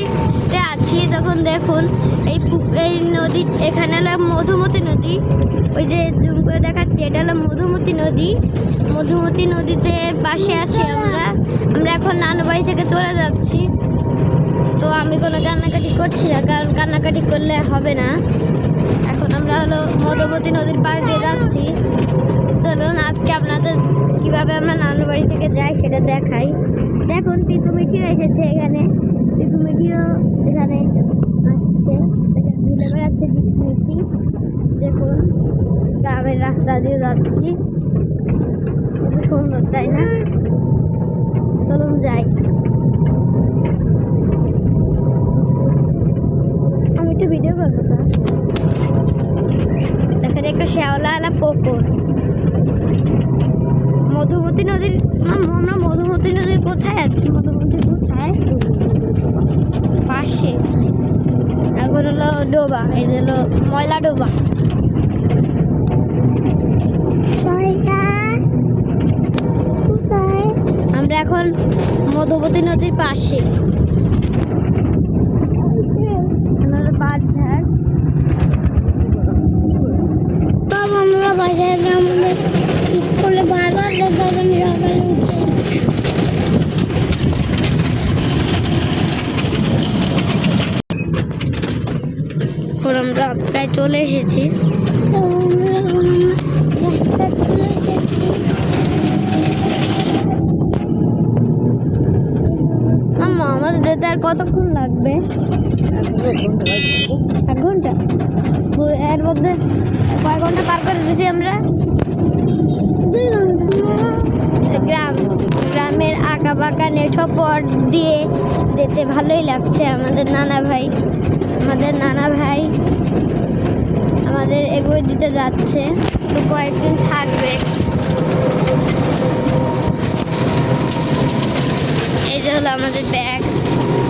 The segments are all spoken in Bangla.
নদীতে আছি। তখন দেখুন এই নদী, এখানে হলো মধুমতি নদী। ওই যে জুম করে দেখাচ্ছি, এটা হলো মধুমতি নদী। মধুমতি নদীতে পাশে আছি আমরা এখন নানু বাড়ি থেকে চলে যাচ্ছি। তো আমি কোনো কান্নাকাটি করছি না, কারণ কান্নাকাটি করলে হবে না। এখন আমরা হলো মধুমতি নদীর পাশ দিয়ে যাচ্ছি। চলুন আজকে আপনাদের কিভাবে আমরা নানু বাড়ি থেকে যাই সেটা দেখাই। দেখুন পিকু মিঠিও এসেছে এখানে, পিকু মিঠিও এখানে আসছে, ঘুরে বেড়াচ্ছে পিকু মিঠি। দেখুন গ্রামের রাস্তা দিয়ে যাচ্ছি, খুব সুন্দর তাই না? চলুন যাই। আমি একটু ভিডিও করবো তো। দেখেন একটা শ্যাওলা পুকুর, মধুমতি নদীর। আমরা মধুমতি নদীর কোথায় আছি? মধুমতি কোথায়? পাশে। এখন হলো ডোবা, এই হলো ময়লা ডোবা। আমরা এখন মধুমতি নদীর পাশে। আমরা বাজারে আমাদের স্কুলে বারবার দেখাবেন সকালে আমরা প্রায় চলে এসেছি। আমাদের যেতে আর কতক্ষণ লাগবে? 1 ঘন্টা। এর মধ্যে কয় ঘন্টা পার করে দিয়েছি আমরা? 2 ঘন্টা। গ্রামের আঁকা বাঁকা নেঠো পথ দিয়ে যেতে ভালোই লাগছে। আমাদের নানা ভাই আমাদের এগিয়ে দিতে যাচ্ছে, তো কয়েকদিন থাকবে। এই যে হলো আমাদের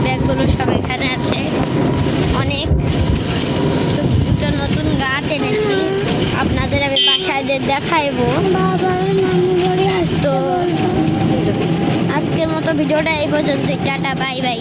ব্যাগগুলো সব এখানে আছে। অনেক দুটো নতুন গাছ এনেছি, আপনাদের আমি বাসায় যে দেখাইবো। তো আজকের মতো ভিডিওটা এই পর্যন্ত। Tata, bye bye.